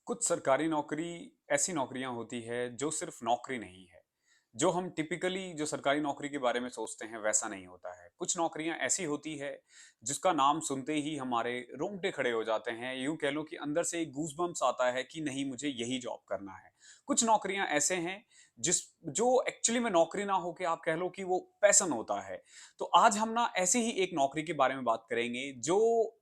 कुछ सरकारी नौकरी ऐसी नौकरियां होती है जो सिर्फ नौकरी नहीं है। जो हम टिपिकली जो सरकारी नौकरी के बारे में सोचते हैं वैसा नहीं होता है। कुछ नौकरियां ऐसी होती है जिसका नाम सुनते ही हमारे रोंगटे खड़े हो जाते हैं। यूं कह लो कि अंदर से एक गूज़बम्प्स आता है कि नहीं, मुझे यही जॉब करना है। कुछ नौकरियां ऐसे हैं जिस जो एक्चुअली में नौकरी ना हो के आप कह लो कि वो पैशन होता है। तो आज हम ना ऐसी ही एक नौकरी के बारे में बात करेंगे जो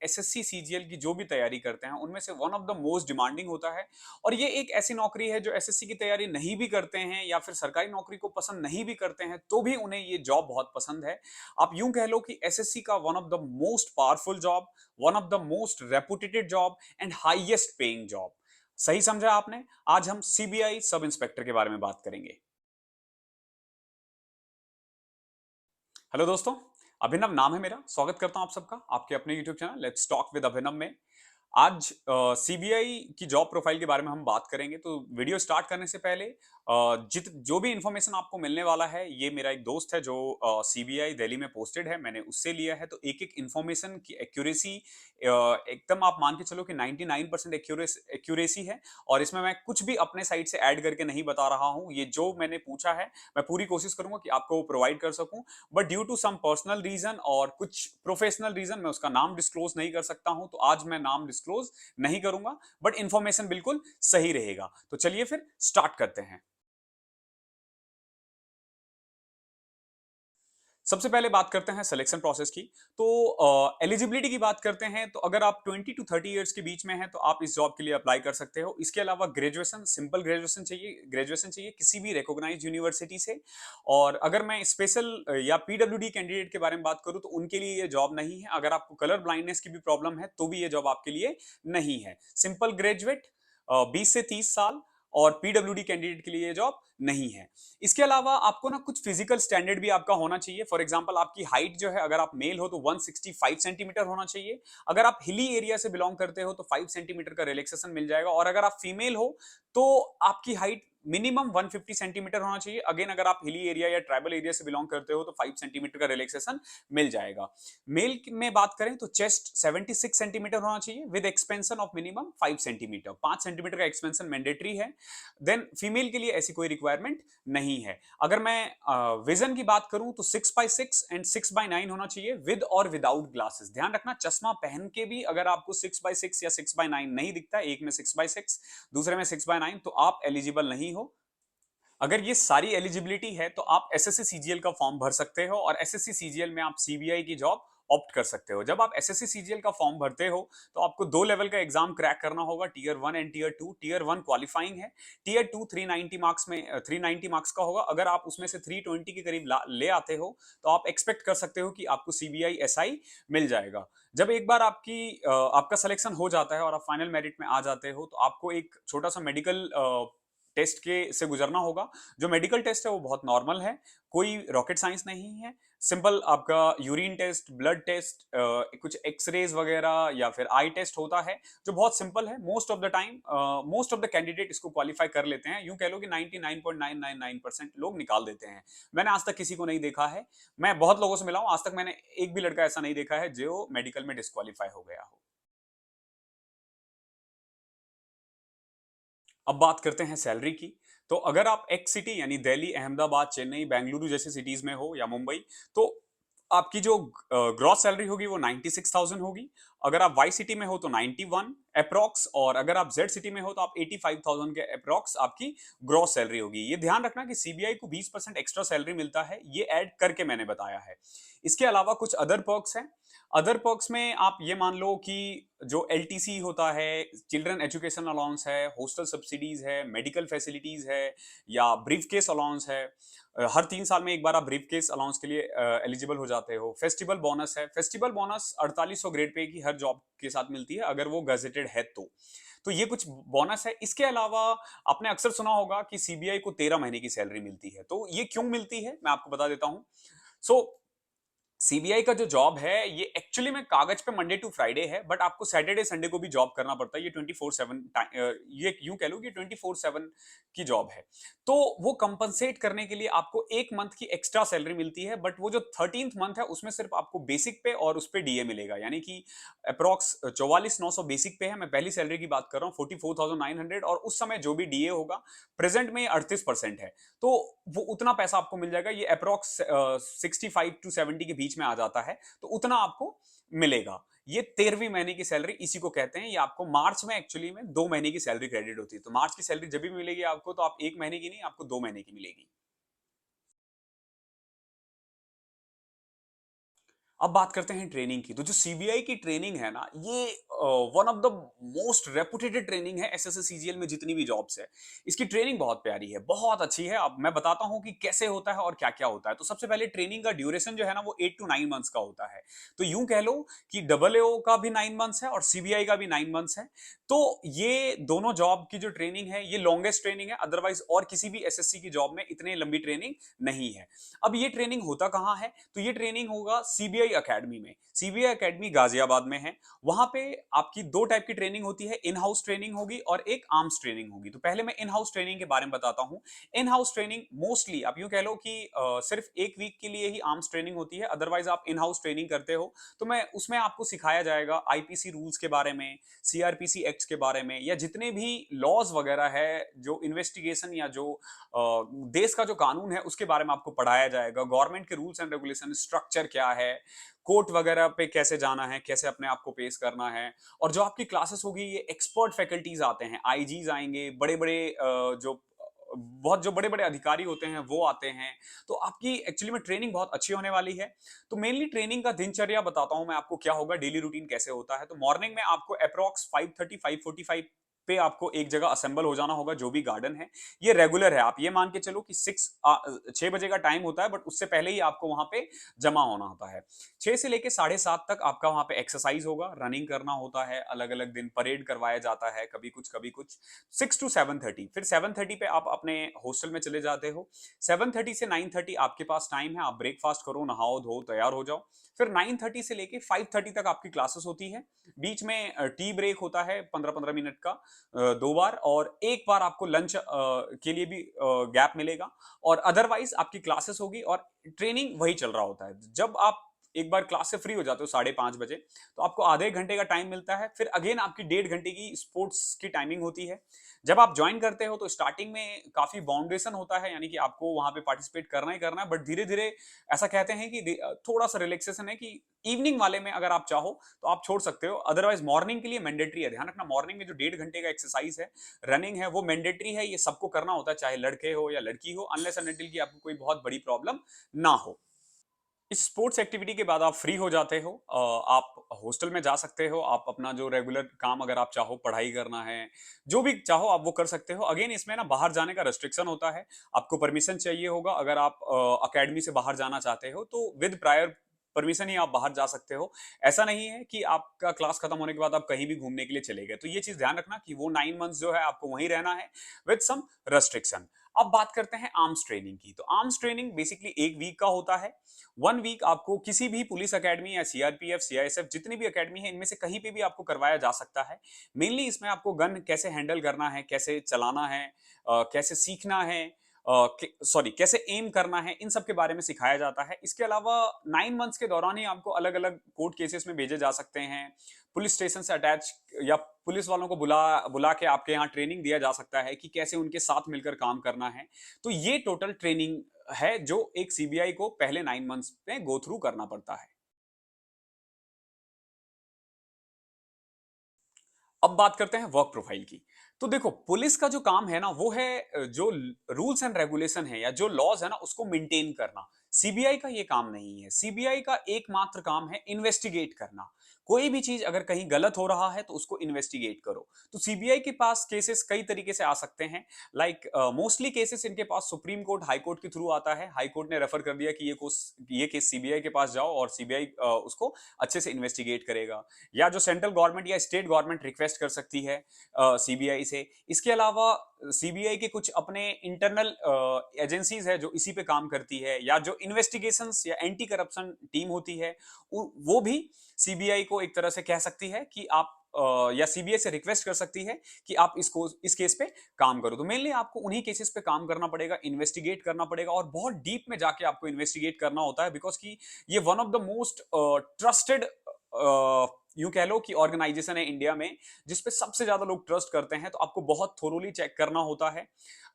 एसएससी सीजीएल की जो भी तैयारी करते हैं उनमें से one of the most demanding होता है। और ये एक ऐसी नौकरी है जो एसएससी की तैयारी नहीं भी करते हैं या फिर सरकारी नौकरी को पसंद नहीं भी करते हैं तो भी उन्हें ये जॉब बहुत पसंद है। आप यूं कह लो कि एसएससी का one of the most powerful job, one of the most reputed job and highest paying job. सही समझा आपने। आज हम सीबीआई सब इंस्पेक्टर के बारे में बात करेंगे। हेलो दोस्तों, अभिनव नाम है मेरा। स्वागत करता हूं आप सबका आपके अपने YouTube channel let's talk with Abhinav में। आज सीबीआई की जॉब प्रोफाइल के बारे में हम बात करेंगे। तो वीडियो स्टार्ट करने से पहले जित जो भी इंफॉर्मेशन आपको मिलने वाला है, ये मेरा एक दोस्त है जो सीबीआई दिल्ली में पोस्टेड है, मैंने उससे लिया है। तो एक एक इंफॉर्मेशन की एक्यूरेसी एकदम आप मान के चलो कि 99% एक्यूरेसी है। और इसमें मैं कुछ भी अपने साइड से ऐड करके नहीं बता रहा हूं। ये जो मैंने पूछा है मैं पूरी कोशिश करूंगा कि आपको प्रोवाइड कर सकूं। But due to some personal reason और कुछ प्रोफेशनल रीजन मैं उसका नाम डिस्क्लोज नहीं कर सकता हूं। तो आज मैं नाम डिस्क्लोज नहीं करूंगा, बट इंफॉर्मेशन बिल्कुल सही रहेगा। तो चलिए फिर स्टार्ट करते हैं। सबसे पहले बात करते हैं सिलेक्शन प्रोसेस की। तो एलिजिबिलिटी की बात करते हैं तो अगर आप 20 टू 30 इयर्स के बीच में हैं तो आप इस जॉब के लिए अप्लाई कर सकते हो। इसके अलावा ग्रेजुएशन, सिंपल ग्रेजुएशन चाहिए किसी भी रिकॉग्नाइज्ड यूनिवर्सिटी से। और अगर मैं स्पेशल या पीडब्ल्यूडी कैंडिडेट के बारे में बात करूं तो उनके लिए ये जॉब नहीं है। अगर आपको कलर ब्लाइंडनेस की भी प्रॉब्लम है तो भी ये जॉब आपके लिए नहीं है। सिंपल ग्रेजुएट, 20 से 30 साल और पीडब्ल्यूडी कैंडिडेट के लिए ये जॉब नहीं है। इसके अलावा आपको ना कुछ फिजिकल स्टैंडर्ड भी आपका होना चाहिए। फॉर एग्जांपल आपकी हाइट जो है, अगर आप मेल हो तो 165 सेंटीमीटर होना चाहिए। अगर आप हिली एरिया से बिलोंग करते हो तो 5 सेंटीमीटर का रिलैक्सेशन मिल जाएगा। और अगर आप फीमेल हो तो आपकी हाइट मिनिमम 150 सेंटीमीटर होना चाहिए। अगेन अगर आप हिली एरिया या ट्राइबल एरिया से बिलोंग करते हो तो 5 सेंटीमीटर का रिलैक्सेशन मिल जाएगा। मेल में बात करें तो चेस्ट 76 सेंटीमीटर होना चाहिए with expansion of minimum 5 centimetre. 5 centimetre का एक्सपेंशन मैंडेटरी है। देन फीमेल के लिए ऐसी कोई रिक्वायरमेंट नहीं है। अगर मैं विजन की बात करूं तो 6x6 एंड 6x9 होना चाहिए विद और विदाउट ग्लासेस। ध्यान रखना, चश्मा पहन के भी अगर आपको 6x6 या 6x9 नहीं दिखता, एक में 6x6 दूसरे में 6x9, तो आप एलिजिबल नहीं हो। अगर ये सारी एलिजिबिलिटी है तो आप एसएससी सीजीएल का फॉर्म भर सकते हो और एसएससी सीजीएल में आप सीबीआई की जॉब ऑप्ट कर सकते हो। जब आप एसएससी सीजीएल का फॉर्म भरते हो तो आपको दो लेवल का एग्जाम क्रैक करना होगा, tier 1 and tier 2। Tier 1 qualifying है, टीयर 2 390 मार्क्स में 390 मार्क्स का होगा। अगर आप उसमें से 320 के करीब ले आते हो तो आप एक्सपेक्ट कर सकते हो कि आपको सीबीआई एसआई मिल जाएगा। जब एक बार आपका सिलेक्शन हो जाता है और आप फाइनल मेरिट में आ जाते हो तो आपको एक छोटा सा मेडिकल टेस्ट के से गुजरना होगा। जो मेडिकल टेस्ट है वो बहुत नॉर्मल है, कोई रॉकेट साइंस नहीं है। सिंपल आपका यूरिन टेस्ट, ब्लड टेस्ट, कुछ एक्सरेज वगैरह या फिर आई टेस्ट होता है जो बहुत सिंपल है। Most of the time most of the candidate इसको क्वालिफाई कर लेते हैं। यूं कह लो कि 99.999% लोग निकाल देते हैं। मैंने आज तक किसी को नहीं देखा है, मैं बहुत लोगों से मिला हूं, आज तक मैंने एक भी लड़का ऐसा नहीं देखा है जो मेडिकल में डिस्क्वालीफाई हो गया हो। अब बात करते हैं सैलरी की। तो अगर आप एक्स सिटी यानी दिल्ली, अहमदाबाद, चेन्नई, बेंगलुरु जैसे सिटीज में हो या मुंबई, तो आपकी जो ग्रॉस सैलरी होगी वो 96,000 होगी। अगर आप वाई सिटी में हो तो 91 अप्रॉक्स, और अगर आप जेड सिटी में हो तो आप 85,000 के अप्रॉक्स आपकी ग्रॉस सैलरी होगी। ये ध्यान रखना कि सीबीआई को 20% एक्स्ट्रा सैलरी मिलता है, ये ऐड करके मैंने बताया है। इसके अलावा कुछ अदर पर्क्स हैं। अदर पर्क्स में आप ये मान लो कि जो एलटीसी होता है, चिल्ड्रन एजुकेशन अलाउंस है, हॉस्टल सब्सिडीज है, मेडिकल फैसिलिटीज है, या ब्रीफ केस अलाउंस है। हर 3 साल में एक बार आप ब्रीफ केस अलाउंस के लिए एलिजिबल हो जाते हो। फेस्टिवल बोनस है। फेस्टिवल बोनस 4800 ग्रेड पे की हर जॉब के साथ मिलती है अगर वो गजेटेड है तो ये कुछ बोनस है। इसके अलावा आपने अक्सर सुना होगा कि सीबीआई को 13 महीने की सैलरी मिलती है। तो ये क्यों मिलती है मैं आपको बता देता हूं। सो सीबीआई का जो जॉब है ये एक्चुअली में कागज पे मंडे टू फ्राइडे है, बट आपको सैटरडे संडे को भी जॉब करना पड़ता है। ये 24/7 ये यूं कह लो कि 24/7 की जॉब है। तो वो कंपनसेट करने के लिए आपको एक मंथ की एक्स्ट्रा सैलरी मिलती है, बट वो जो 13th मंथ है उसमें सिर्फ आपको बेसिक पे और उस पे डीए मिलेगा, यानी कि अप्रॉक्स 44,900 बेसिक पे है। मैं पहली सैलरी की बात कर रहा हूँ 44,900, और उस समय जो भी डीए होगा, प्रेजेंट में 38% है, तो वो उतना पैसा आपको मिल जाएगा। ये अप्रॉक्स 65 to 70 के बीच में आ जाता है, तो उतना आपको मिलेगा। ये 13वीं महीने की सैलरी इसी को कहते हैं। ये आपको मार्च में एक्चुअली में 2 महीने की सैलरी क्रेडिट होती है। तो मार्च की सैलरी जब भी मिलेगी आपको, तो आप 1 महीने की नहीं, आपको 2 महीने की मिलेगी। अब बात करते हैं ट्रेनिंग की। तो जो सीबीआई की ट्रेनिंग है ना, ये one of the most reputed training है एसएससी सीजीएल में जितनी भी जॉब्स है। इसकी ट्रेनिंग बहुत प्यारी है, बहुत अच्छी है। अब मैं बताता हूं कि कैसे होता है और क्या क्या होता है। तो सबसे पहले ट्रेनिंग का ड्यूरेशन जो है ना, वो 8 to 9 मंथ्स का होता है। तो यूं कह लो कि डबल एओ का भी 9 मंथ्स है और सीबीआई का भी 9 मंथ्स है। तो ये दोनों जॉब की जो ट्रेनिंग है, ये लॉन्गेस्ट ट्रेनिंग है। अदरवाइज और किसी भी एसएससी की जॉब में इतनी लंबी ट्रेनिंग नहीं है। अब ये ट्रेनिंग होता कहां है? तो ये ट्रेनिंग होगा सीबीआई एकेडमी में। सीबीआई एकेडमी गाजियाबाद में है। वहां पे आपकी दो टाइप की ट्रेनिंग होती है, इन हाउस ट्रेनिंग होगी और एक आर्म्स ट्रेनिंग होगी। तो पहले मैं इन हाउस ट्रेनिंग के बारे में बताता हूं। इन हाउस ट्रेनिंग मोस्टली आप यूं कह लो कि सिर्फ एक वीक के लिए ही आर्म्स ट्रेनिंग होती है। अदरवाइज आप इन हाउस ट्रेनिंग करते हो तो मैं उसमें आपको सिखाया जाएगा आईपीसी रूल्स के बारे में, सीआरपीसी एक्ट्स के बारे में, या जितने भी लॉज वगैरह है, जो इन्वेस्टिगेशन या जो देश का जो कानून है उसके बारे में आपको पढ़ाया जाएगा। गवर्नमेंट के रूल्स एंड रेगुलेशन, स्ट्रक्चर क्या है, कोर्ट वगैरह पे कैसे जाना है, कैसे अपने आप को पेश करना है। और जो आपकी क्लासेस होगी, ये एक्सपर्ट फैकल्टीज आते हैं, आईजीज आएंगे, बड़े बड़े जो बहुत जो बड़े बड़े अधिकारी होते हैं वो आते हैं। तो आपकी एक्चुअली में ट्रेनिंग बहुत अच्छी होने वाली है। तो मेनली ट्रेनिंग का दिनचर्या बताता हूं मैं आपको, क्या होगा, डेली रूटीन कैसे होता है। तो मॉर्निंग में आपको अप्रॉक्स 5:30 5:45 पे आपको एक जगह असेंबल हो जाना होगा, जो भी गार्डन है। ये रेगुलर है, आप ये मान के चलो कि 6 बजे का टाइम होता है, बट उससे पहले ही आपको वहां पे जमा होना होता है। 6 से लेके 7:30 तक आपका वहां पे एक्सरसाइज होगा, रनिंग करना होता है। अलग अलग दिन परेड करवाया जाता है, कभी कुछ कभी कुछ। 6 to 7:30, फिर 7:30 पे आप अपने हॉस्टल में चले जाते हो। 7:30 से 9:30 आपके पास टाइम है, आप ब्रेकफास्ट करो, नहाओ धो तैयार हो जाओ। फिर 9:30 से लेके 5:30 तक आपकी क्लासेस होती है। बीच में टी ब्रेक होता है 15-15 मिनट का, 2 बार, और एक बार आपको लंच के लिए भी गैप मिलेगा। और अदरवाइज आपकी क्लासेस होगी और ट्रेनिंग वही चल रहा होता है। जब आप एक बार क्लास से फ्री हो जाते हो 5:30 बजे, तो आपको आधे घंटे का टाइम मिलता है। फिर अगेन आपकी 1.5 घंटे की स्पोर्ट्स की टाइमिंग होती है। जब आप ज्वाइन करते हो तो स्टार्टिंग में काफी बाउंडेशन होता है, यानी कि आपको वहां पे पार्टिसिपेट करना ही करना है। बट धीरे धीरे ऐसा कहते हैं कि थोड़ा सा रिलैक्सेशन है, कि इवनिंग वाले में अगर आप चाहो तो आप छोड़ सकते हो। अदरवाइज मॉर्निंग के लिए मैंडेटरी है। ध्यान रखना, मॉर्निंग में जो 1.5 घंटे का एक्सरसाइज है, रनिंग है, वो मैंडेटरी है। ये सबको करना होता है, चाहे लड़के हो या लड़की हो, अनलेस एंड अनटिल की आपको कोई बहुत बड़ी प्रॉब्लम ना हो। इस स्पोर्ट्स एक्टिविटी के बाद आप फ्री हो जाते हो, आप हॉस्टल में जा सकते हो। आप अपना जो रेगुलर काम, अगर आप चाहो पढ़ाई करना है, जो भी चाहो आप वो कर सकते हो। अगेन इसमें ना बाहर जाने का रेस्ट्रिक्शन होता है, आपको परमिशन चाहिए होगा। अगर आप अकेडमी से बाहर जाना चाहते हो तो विद प्रायर परमिशन ही आप बाहर जा सकते हो। ऐसा नहीं है कि आपका क्लास खत्म होने के बाद आप कहीं भी घूमने के लिए चले गए। तो ये चीज ध्यान रखना कि वो 9 मंथ्स जो है आपको वहीं रहना है, विद सम रेस्ट्रिक्शन। अब बात करते हैं आर्म्स ट्रेनिंग की। तो आर्म्स ट्रेनिंग बेसिकली एक वीक का होता है। 1 वीक आपको किसी भी पुलिस एकेडमी या सीआरपीएफ सीआईएसएफ जितनी भी एकेडमी है, इनमें से कहीं पे भी आपको करवाया जा सकता है। मेनली इसमें आपको गन कैसे हैंडल करना है, कैसे चलाना है, कैसे सीखना है, सॉरी कैसे एम करना है, इन सब के बारे में सिखाया जाता है। इसके अलावा 9 मंथ्स के दौरान ही आपको अलग अलग कोर्ट केसेस में भेजे जा सकते हैं। पुलिस स्टेशन से अटैच या पुलिस वालों को बुला बुला के आपके यहाँ ट्रेनिंग दिया जा सकता है कि कैसे उनके साथ मिलकर काम करना है। तो ये टोटल ट्रेनिंग है जो एक सीबीआई को पहले 9 मंथ्स में गो थ्रू करना पड़ता है। अब बात करते हैं वर्क प्रोफाइल की। तो देखो, पुलिस का जो काम है ना, वो है जो रूल्स एंड रेगुलेशन है या जो लॉज है ना, उसको मेंटेन करना। सीबीआई का ये काम नहीं है। सीबीआई का एकमात्र काम है इन्वेस्टिगेट करना। कोई भी चीज अगर कहीं गलत हो रहा है तो उसको इन्वेस्टिगेट करो। तो सीबीआई के पास केसेस कई तरीके से आ सकते हैं। लाइक मोस्टली केसेस इनके पास सुप्रीम कोर्ट, हाई कोर्ट के थ्रू आता है। हाई कोर्ट ने रेफर कर दिया कि ये केस सीबीआई के पास जाओ, और सीबीआई उसको अच्छे से इन्वेस्टिगेट करेगा। या जो सेंट्रल गवर्नमेंट या स्टेट गवर्नमेंट रिक्वेस्ट कर सकती है सीबीआई से। इसके अलावा सीबीआई के कुछ अपने इंटरनल एजेंसीज है जो इसी पे काम करती है, या जो इन्वेस्टिगेशंस या एंटी करप्शन टीम होती है, वो भी सीबीआई को एक तरह से कह सकती है कि आप या सीबीआई से रिक्वेस्ट कर सकती है कि आप इस केस पे काम करो। तो मेनली आपको उन्हीं केसेस पे काम करना पड़ेगा, इन्वेस्टिगेट करना पड़ेगा, और बहुत डीप में जाके आपको इन्वेस्टिगेट करना होता है, बिकॉज कि ये one of the most trusted यूं कह लो कि ऑर्गेनाइजेशन है इंडिया में जिसपे सबसे ज्यादा लोग ट्रस्ट करते हैं। तो आपको बहुत थोरोली चेक करना होता है।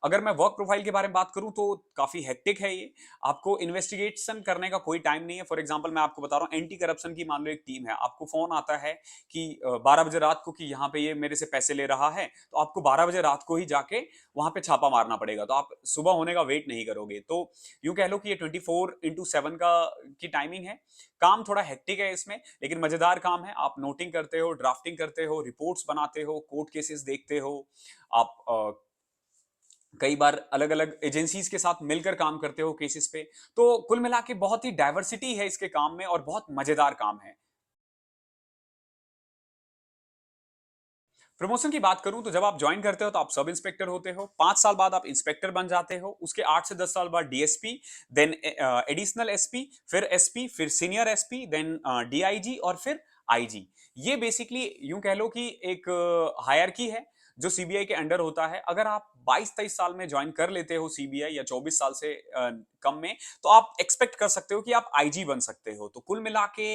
अगर मैं वर्क प्रोफाइल के बारे में बात करूं तो काफी हेक्टिक है ये। आपको इन्वेस्टिगेशन करने का कोई टाइम नहीं है। फॉर एग्जांपल मैं आपको बता रहा हूं, एंटी करप्शन की मान लो एक टीम है, आपको फोन आता है कि 12 बजे रात को कि यहाँ पे ये मेरे से पैसे ले रहा है, तो आपको 12 बजे रात को ही जाके वहां पे छापा मारना पड़ेगा। तो आप सुबह होने का वेट नहीं करोगे। तो यूं कह लो कि ये 24/7 का की टाइमिंग है। काम थोड़ा हेक्टिक है इसमें, लेकिन मजेदार काम है। आप नोटिंग करते हो, ड्राफ्टिंग करते हो, रिपोर्ट्स बनाते हो, कोर्ट केसेस देखते हो, आप कई बार अलग अलग एजेंसीज के साथ मिलकर काम करते हो केसेस पे। तो कुल मिला के बहुत ही डाइवर्सिटी है इसके काम में और बहुत मजेदार काम है। प्रमोशन की बात करूं तो जब आप ज्वाइन करते हो तो आप सब इंस्पेक्टर होते हो, 5 साल बाद आप इंस्पेक्टर बन जाते हो, उसके 8 से 10 साल बाद डीएसपी, देन एडिशनल एसपी, फिर एसपी, फिर सीनियर एसपी, देन डीआईजी और फिर आईजी। ये बेसिकली यूं कह लो कि एक हायरकी है जो सीबीआई के अंडर होता है। अगर आप 22-23 साल में ज्वाइन कर लेते हो सीबीआई, या 24 साल से कम में, तो आप एक्सपेक्ट कर सकते हो कि आप आईजी बन सकते हो। तो कुल मिला के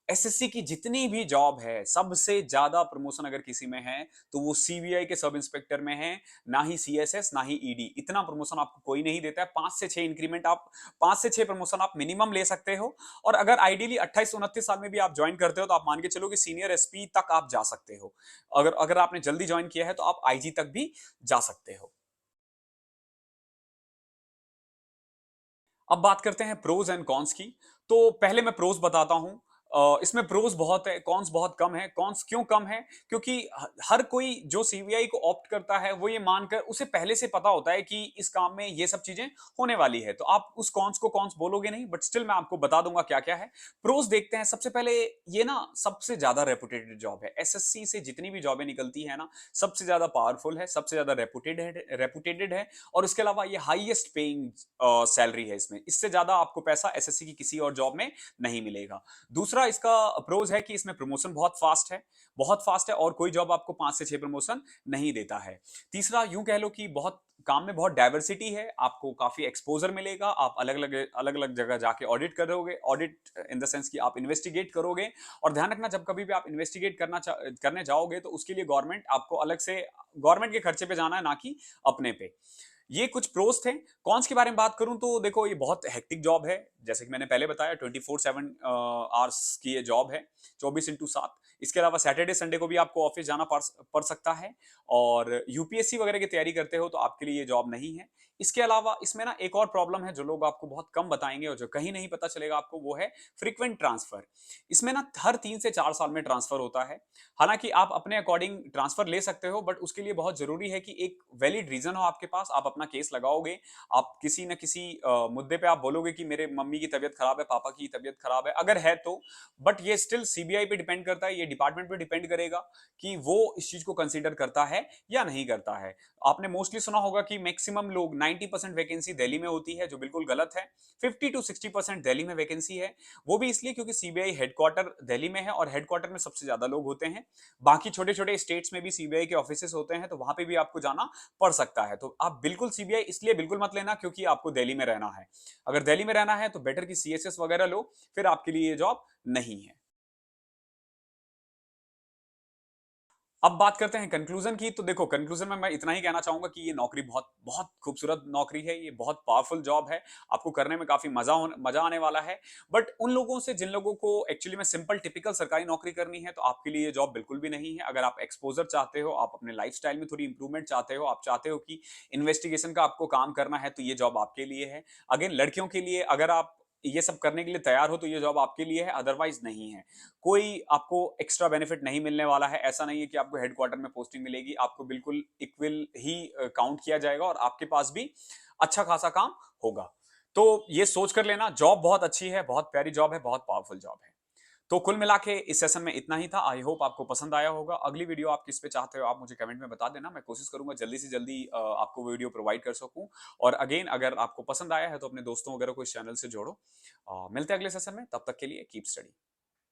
एसएससी की जितनी भी जॉब है, सबसे ज्यादा प्रमोशन अगर किसी में है तो वो सीबीआई के सब इंस्पेक्टर में है। ना ही सीएसएस, ना ही ईडी, इतना प्रमोशन आपको कोई नहीं देता है। 5 से 6 इंक्रीमेंट आप 5 से 6 प्रमोशन आप मिनिमम ले सकते हो। और अगर आइडियली 28-29 साल में भी आप ज्वाइन करते हो तो आप मान के चलो कि सीनियर एसपी तक आप जा सकते हो। अगर अगर आपने जल्दी ज्वाइन किया है तो आप आईजी तक भी जा सकते हो। अब बात करते हैं प्रोज एंड कॉन्स की। तो पहले मैं प्रोज बताता हूं। इसमें प्रोज बहुत है, कॉन्स बहुत कम है। कॉन्स क्यों कम है? क्योंकि हर कोई जो सीबीआई को ऑप्ट करता है वो ये मानकर, उसे पहले से पता होता है कि इस काम में ये सब चीजें होने वाली है। तो आप उस कॉन्स को कॉन्स बोलोगे नहीं, बट स्टिल मैं आपको बता दूंगा क्या क्या है। प्रोज देखते हैं। सबसे पहले, ये ना सबसे ज्यादा रेपुटेटेड जॉब है। एसएससी से जितनी भी जॉबें निकलती है ना, सबसे ज्यादा पावरफुल है, सबसे ज्यादा रेपुटेटेड है। और उसके अलावा ये हाईएस्ट पेइंग सैलरी है इसमें। इससे ज्यादा आपको पैसा एसएससी की किसी और जॉब में नहीं मिलेगा। दूसरा इसका अप्रोच है कि इसमें प्रमोशन बहुत फास्ट है, बहुत फास्ट है, और कोई जॉब आपको 5 से 6 प्रमोशन नहीं देता है। तीसरा, यूं कह लो कि बहुत काम में बहुत डाइवर्सिटी है, आपको काफी एक्सपोजर मिलेगा। आप अलग अलग जगह जाके ऑडिट करोगे, ऑडिट इन द सेंस कि आप इन्वेस्टिगेट करोगे। और ध्यान रखना, जब कभी भी आप इन्वेस्टिगेट करने जाओगे तो उसके लिए गवर्नमेंट आपको अलग से, गवर्नमेंट के खर्चे पे जाना है, ना कि अपने पे। ये कुछ प्रोस थे। कॉन्स के बारे में बात करूं तो देखो, ये बहुत हेक्टिक जॉब है। जैसे कि मैंने पहले बताया, 24/7 आवर्स की ये जॉब है, 24/7। इसके अलावा सैटरडे संडे को भी आपको ऑफिस जाना पड़ सकता है। और यूपीएससी वगैरह की तैयारी करते हो तो आपके लिए ये जॉब नहीं है। इसके अलावा इसमें ना एक और प्रॉब्लम है जो लोग आपको बहुत कम बताएंगे और जो कहीं नहीं पता चलेगा आपको, वो है फ्रीक्वेंट ट्रांसफर। इसमें ना हर 3 से 4 साल में ट्रांसफर होता है। हालांकि आप अपने अकॉर्डिंग ट्रांसफर ले सकते हो, बट उसके लिए बहुत जरूरी है कि एक वैलिड रीजन हो आपके पास। आप अपना केस लगाओगे, आप किसी न किसी मुद्दे पे आप बोलोगे कि मेरे मम्मी की तबीयत खराब है, पापा की तबीयत खराब है, अगर है तो। बट ये स्टिल सीबीआई पे डिपेंड करता है, ये डिपार्टमेंट पे डिपेंड करेगा कि वो इस चीज को कंसीडर करता है या नहीं करता है। आपने मोस्टली सुना होगा कि मैक्सिमम लोग 90% वैकेंसी दिल्ली में होती है, जो बिल्कुल गलत है। 50 to 60% दिल्ली में वैकेंसी है। वो भी इसलिए क्योंकि सीबीआई हेडक्वार्टर दिल्ली में है और हेडक्वार्टर में सबसे ज्यादा लोग होते हैं। बाकी छोटे छोटे स्टेट्स में भी सीबीआई के ऑफिसेस होते हैं, तो वहां पे भी आपको जाना पड़ सकता है। तो आप बिल्कुल सीबीआई इसलिए बिल्कुल मत लेना क्योंकि आपको दिल्ली में रहना है। अगर दिल्ली में रहना है तो बेटर की सीएसएस वगैरह लो, फिर आपके लिए ये जॉब नहीं है। अब बात करते हैं कंक्लूजन की। तो देखो, कंक्लूजन में मैं इतना ही कहना चाहूंगा कि ये नौकरी बहुत बहुत खूबसूरत नौकरी है, ये बहुत पावरफुल जॉब है। आपको करने में काफी मजा आने वाला है। बट उन लोगों से, जिन लोगों को एक्चुअली में सिंपल टिपिकल सरकारी नौकरी करनी है, तो आपके लिए ये जॉब बिल्कुल भी नहीं है। अगर आप एक्सपोजर चाहते हो, आप अपने लाइफस्टाइल में थोड़ी इंप्रूवमेंट चाहते हो, आप चाहते हो कि इन्वेस्टिगेशन का आपको काम करना है, तो ये जॉब आपके लिए है। अगेन, लड़कियों के लिए, अगर आप ये सब करने के लिए तैयार हो तो ये जॉब आपके लिए है, अदरवाइज नहीं है। कोई आपको एक्स्ट्रा बेनिफिट नहीं मिलने वाला है। ऐसा नहीं है कि आपको हेडक्वार्टर में पोस्टिंग मिलेगी, आपको बिल्कुल इक्वल ही काउंट किया जाएगा और आपके पास भी अच्छा खासा काम होगा। तो ये सोच कर लेना, जॉब बहुत अच्छी है, बहुत प्यारी जॉब है, बहुत पावरफुल जॉब है। तो कुल मिला के इस सेशन में इतना ही था। आई होप आपको पसंद आया होगा। अगली वीडियो आप किस पे चाहते हो आप मुझे कमेंट में बता देना। मैं कोशिश करूंगा जल्दी से जल्दी आपको वीडियो प्रोवाइड कर सकूं। और अगेन अगर आपको पसंद आया है तो अपने दोस्तों वगैरह को इस चैनल से जोड़ो। मिलते हैं अगले सेशन में, तब तक के लिए कीप स्टडी।